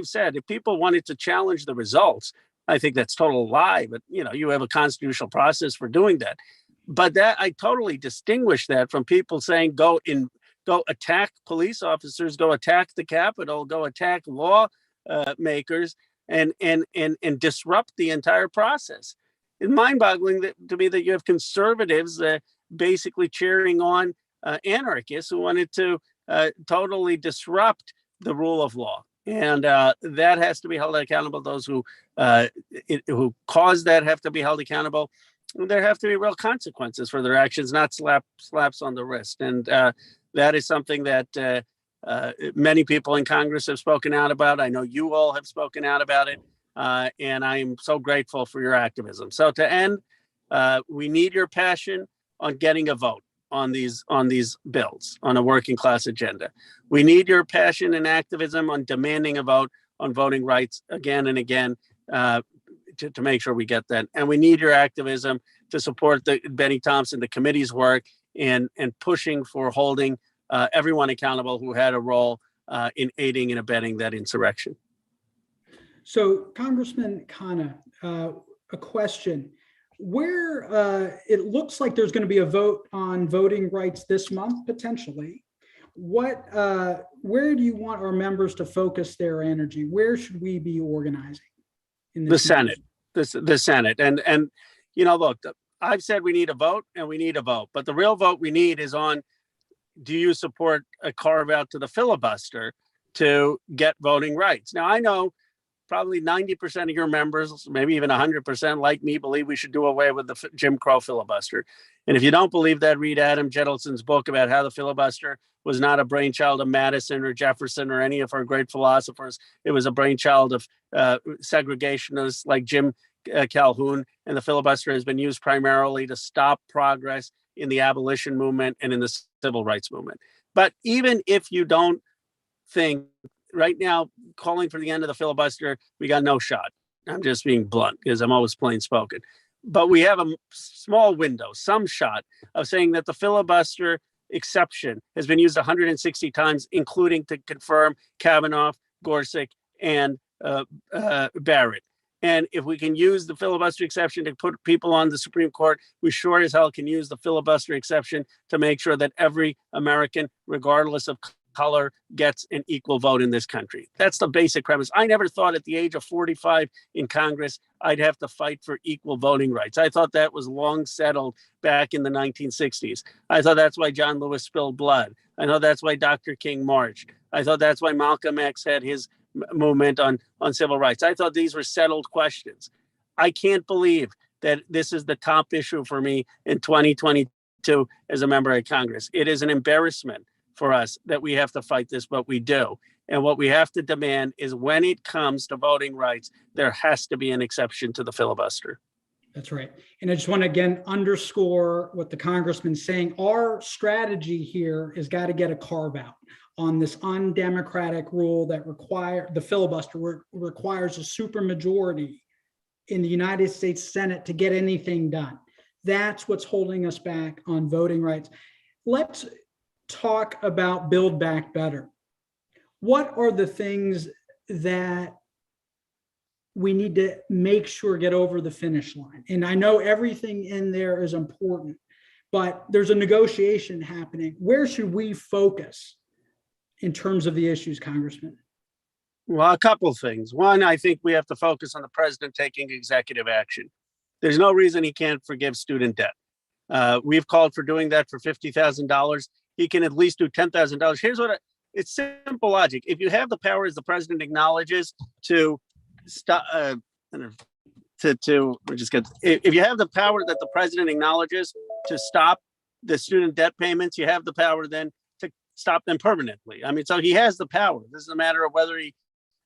S7: said if people wanted to challenge the results, I think that's total lie. But you have a constitutional process for doing that. But that I totally distinguish that from people saying go attack police officers, go attack the Capitol, go attack law makers, and disrupt the entire process. It's mind-boggling to me that you have conservatives basically cheering on anarchists who wanted to totally disrupt the rule of law. And that has to be held accountable. Those who caused that have to be held accountable. There have to be real consequences for their actions, not slaps on the wrist. And that is something that many people in Congress have spoken out about. I know you all have spoken out about it. And I'm so grateful for your activism. So to end, we need your passion. on getting a vote on these bills on a working class agenda. We need your passion and activism on demanding a vote on voting rights again and again to make sure we get that. And we need your activism to support Benny Thompson, the committee's work, and pushing for holding everyone accountable who had a role in aiding and abetting that insurrection.
S2: So, Congressman Khanna, a question. Where it looks like there's going to be a vote on voting rights this month, potentially. Where do you want our members to focus their energy? Where should we be organizing? In this
S7: the Senate, the Senate, and look, I've said we need a vote, and we need a vote, but the real vote we need is on: do you support a carve out to the filibuster to get voting rights? Now, I know probably 90% of your members, maybe even 100% like me, believe we should do away with the Jim Crow filibuster. And if you don't believe that, read Adam Jetelson's book about how the filibuster was not a brainchild of Madison or Jefferson or any of our great philosophers. It was a brainchild of segregationists like Jim Calhoun. And the filibuster has been used primarily to stop progress in the abolition movement and in the civil rights movement. But even if you don't think right now, calling for the end of the filibuster, we got no shot. I'm just being blunt because I'm always plain spoken. But we have a small window, some shot of saying that the filibuster exception has been used 160 times, including to confirm Kavanaugh, Gorsuch, and Barrett. And if we can use the filibuster exception to put people on the Supreme Court, we sure as hell can use the filibuster exception to make sure that every American, regardless of color, gets an equal vote in this country. That's the basic premise. I never thought at the age of 45 in Congress, I'd have to fight for equal voting rights. I thought that was long settled back in the 1960s. I thought that's why John Lewis spilled blood. I know that's why Dr. King marched. I thought that's why Malcolm X had his movement on civil rights. I thought these were settled questions. I can't believe that this is the top issue for me in 2022 as a member of Congress. It is an embarrassment for us that we have to fight this, but we do. And what we have to demand is when it comes to voting rights, there has to be an exception to the filibuster.
S2: That's right. And I just want to again underscore what the congressman's saying. Our strategy here has got to get a carve out on this undemocratic rule that the filibuster requires a supermajority in the United States Senate to get anything done. That's what's holding us back on voting rights. Let's talk about Build Back Better. What are the things that we need to make sure get over the finish line? And I know everything in there is important, but there's a negotiation happening. Where should we focus in terms of the issues, Congressman?
S7: Well, a couple of things. One, I think we have to focus on the president taking executive action. There's no reason he can't forgive student debt. We've called for doing that for $50,000. He can at least do $10,000. Here's what it's simple logic. If you have the power, as the president acknowledges, to stop, if you have the power that the president acknowledges to stop the student debt payments, you have the power then to stop them permanently. I mean, so he has the power. This is a matter of whether he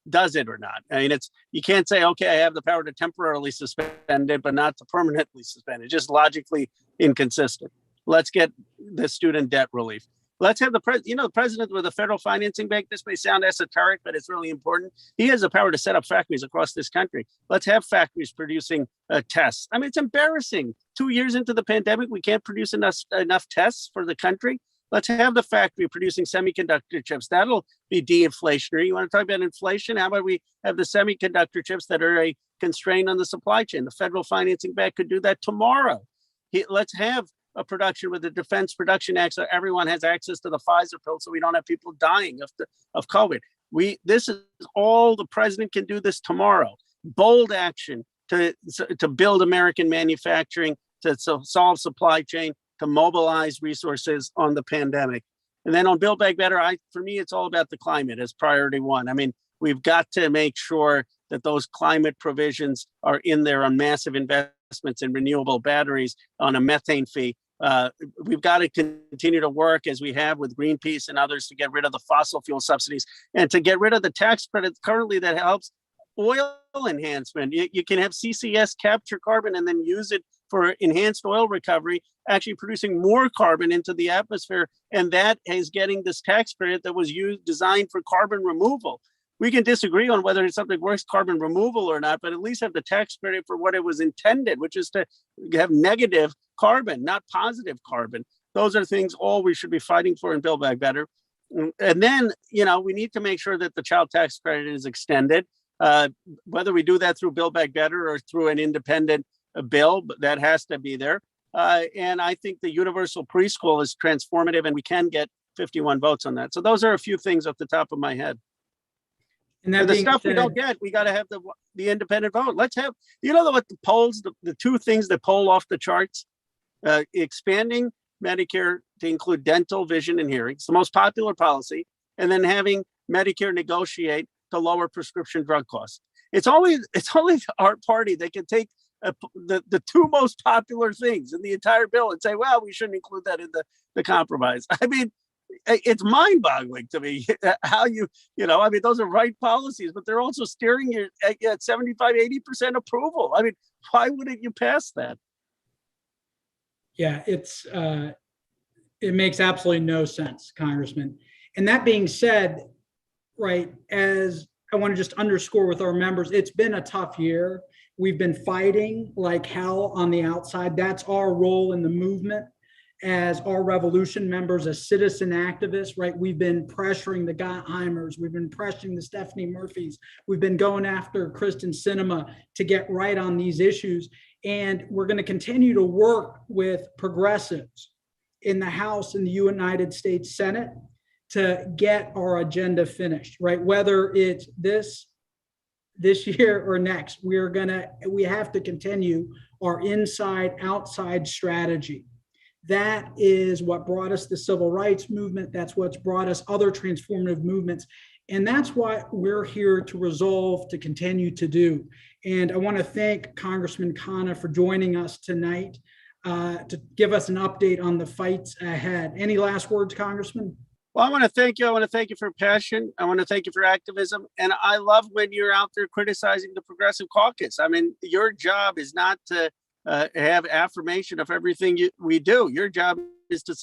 S7: does it or not. I mean, you can't say, okay, I have the power to temporarily suspend it, but not to permanently suspend it. Just logically inconsistent. Let's get the student debt relief. Let's have the president with a federal financing bank. This may sound esoteric, but it's really important. He has the power to set up factories across this country. Let's have factories producing tests. I mean, it's embarrassing. 2 years into the pandemic, we can't produce enough tests for the country. Let's have the factory producing semiconductor chips. That'll be de-inflationary. You want to talk about inflation? How about we have the semiconductor chips that are a constraint on the supply chain? The federal financing bank could do that tomorrow. Let's have a production with the Defense Production Act so everyone has access to the Pfizer pill so we don't have people dying of COVID. This is all the president can do this tomorrow. Bold action to build American manufacturing, to solve supply chain, to mobilize resources on the pandemic. And then on Build Back Better, for me, it's all about the climate as priority one. I mean, we've got to make sure that those climate provisions are in there on massive investments in renewable batteries, on a methane fee. We've got to continue to work as we have with Greenpeace and others to get rid of the fossil fuel subsidies and to get rid of the tax credits currently that helps oil enhancement. You can have CCS capture carbon and then use it for enhanced oil recovery, actually producing more carbon into the atmosphere. And that is getting this tax credit that was designed for carbon removal. We can disagree on whether it's something worth carbon removal or not, but at least have the tax credit for what it was intended, which is to have negative carbon, not positive carbon. Those are things all we should be fighting for in Build Back Better. And then, we need to make sure that the child tax credit is extended, whether we do that through Build Back Better or through an independent bill, but that has to be there. And I think the universal preschool is transformative, and we can get 51 votes on that. So those are a few things off the top of my head. And the stuff we don't get, we got to have the independent vote. Let's have, what the polls, the two things that poll off the charts, expanding Medicare to include dental, vision, and hearing. It's the most popular policy. And then having Medicare negotiate to lower prescription drug costs. It's only our party that can take the two most popular things in the entire bill and say, well, we shouldn't include that in the compromise. I mean, it's mind-boggling to me how those are right policies, but they're also steering you at 75, 80% approval. I mean, why wouldn't you pass that?
S2: Yeah, it makes absolutely no sense, Congressman. And that being said, right, as I want to just underscore with our members, it's been a tough year. We've been fighting like hell on the outside. That's our role in the movement as our revolution members, as citizen activists, right? We've been pressuring the Gottheimers. We've been pressuring the Stephanie Murphys. We've been going after Kristen Sinema to get right on these issues. And we're going to continue to work with progressives in the House and the United States Senate to get our agenda finished, right? Whether it's this year or next, we have to continue our inside-outside strategy. That is what brought us the civil rights movement. That's what's brought us other transformative movements. And that's what we're here to resolve to continue to do. And I want to thank Congressman Khanna for joining us tonight to give us an update on the fights ahead. Any last words, Congressman?
S7: Well, I want to thank you. I want to thank you for passion. I want to thank you for activism. And I love when you're out there criticizing the Progressive Caucus. I mean, your job is not to have affirmation of everything we do. Your job is to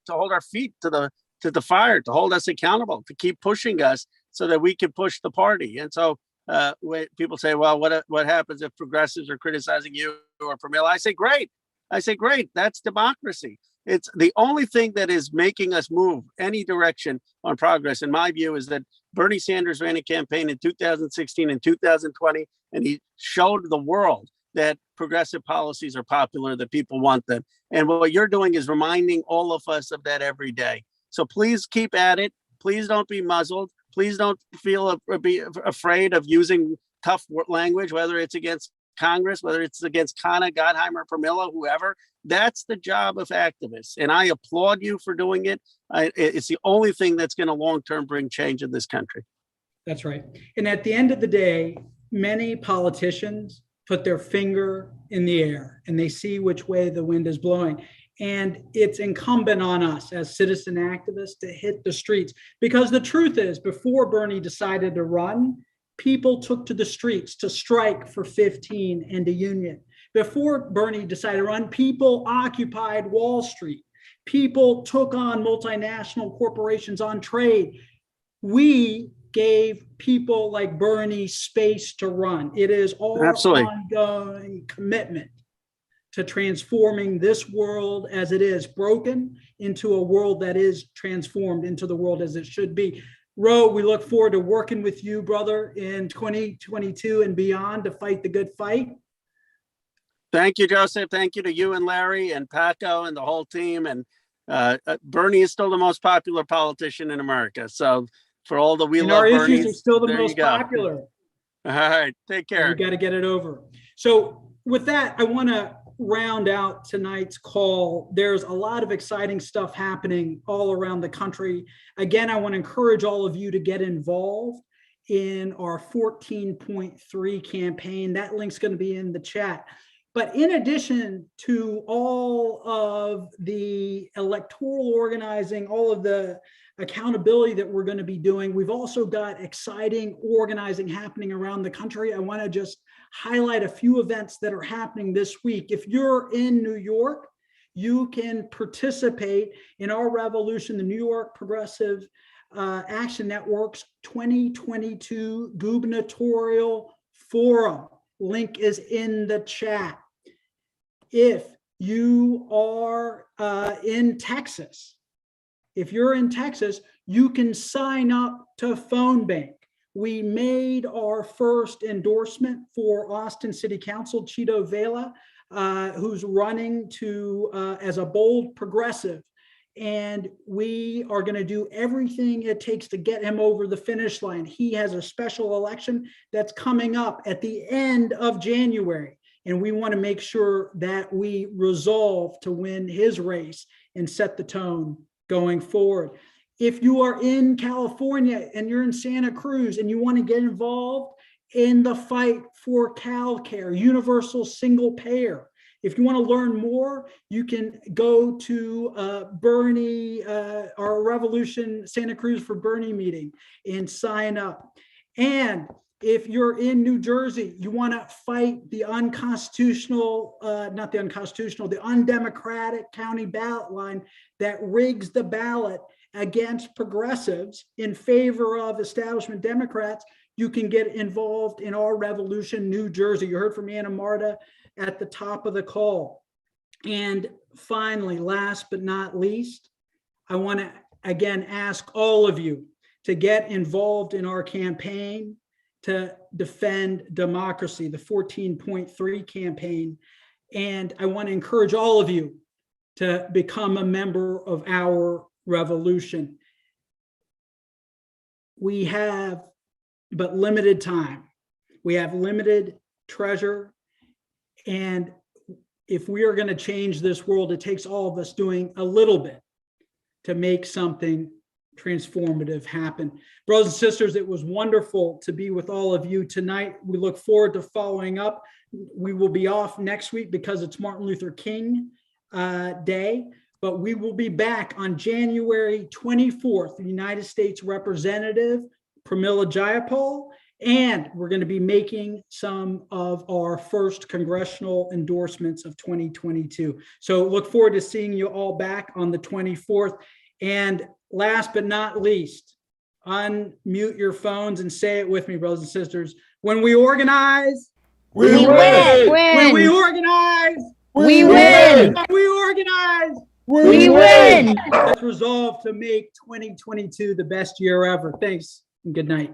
S7: hold our feet to the fire, to hold us accountable, to keep pushing us so that we can push the party. And so when people say, well, what happens if progressives are criticizing you or Pramila? I say, great. That's democracy. It's the only thing that is making us move any direction on progress, in my view, is that Bernie Sanders ran a campaign in 2016 and 2020, and he showed the world that progressive policies are popular, that people want them. And what you're doing is reminding all of us of that every day. So please keep at it. Please don't be muzzled. Please don't be afraid of using tough language, whether it's against Congress, whether it's against Khanna, Gottheimer, Pramila, whoever. That's the job of activists. And I applaud you for doing it. It's the only thing that's going to long-term bring change in this country.
S2: That's right. And at the end of the day, many politicians put their finger in the air and they see which way the wind is blowing. And it's incumbent on us as citizen activists to hit the streets, because the truth is, before Bernie decided to run, people took to the streets to strike for 15 and a union. Before Bernie decided to run, people occupied Wall Street. People took on multinational corporations on trade. We gave people like Bernie space to run. It is our ongoing commitment to transforming this world as it is broken into a world that is transformed into the world as it should be. Ro, we look forward to working with you, brother, in 2022 and beyond to fight the good fight.
S7: Thank you, Joseph. Thank you to you and Larry and Paco and the whole team. And Bernie is still the most popular politician in America. So for all the we love Bernie,
S2: issues are still the most popular.
S7: All right, take care.
S2: We got to get it over. So with that, I want to round out tonight's call. There's a lot of exciting stuff happening all around the country. Again, I want to encourage all of you to get involved in our 14.3 campaign. That link's going to be in the chat. But in addition to all of the electoral organizing, all of the accountability that we're going to be doing. We've also got exciting organizing happening around the country. I want to just highlight a few events that are happening this week. If you're in New York, you can participate in our revolution, the New York Progressive Action Network's 2022 Gubernatorial Forum. Link is in the chat. If you are in Texas, if you're in Texas, you can sign up to Phone Bank. We made our first endorsement for Austin City Council, Chito Vela, who's running to as a bold progressive. And we are going to do everything it takes to get him over the finish line. He has a special election that's coming up at the end of January. And we want to make sure that we resolve to win his race and set the tone going forward. If you are in California and you're in Santa Cruz and you want to get involved in the fight for CalCare, universal single payer, if you want to learn more, you can go to Bernie, our Revolution Santa Cruz for Bernie meeting and sign up. And if you're in New Jersey, you want to fight the unconstitutional, the undemocratic county ballot line that rigs the ballot against progressives in favor of establishment Democrats, you can get involved in our revolution, New Jersey. You heard from Anna Marta at the top of the call. And finally, last but not least, I want to again ask all of you to get involved in our campaign to defend democracy, the 14.3 campaign. And I want to encourage all of you to become a member of our revolution. We have but limited time. We have limited treasure. And if we are going to change this world, it takes all of us doing a little bit to make something transformative happen. Brothers and sisters, it was wonderful to be with all of you tonight. We look forward to following up. We will be off next week because it's Martin Luther King Day, but we will be back on January 24th, the United States Representative Pramila Jayapal, and we're going to be making some of our first congressional endorsements of 2022. So look forward to seeing you all back on the 24th. And last but not least, unmute your phones and say it with me, brothers and sisters. When we organize,
S8: we win.
S2: When we organize,
S8: we win.
S2: When we organize,
S8: we win.
S2: Let's resolve to make 2022 the best year ever. Thanks and good night.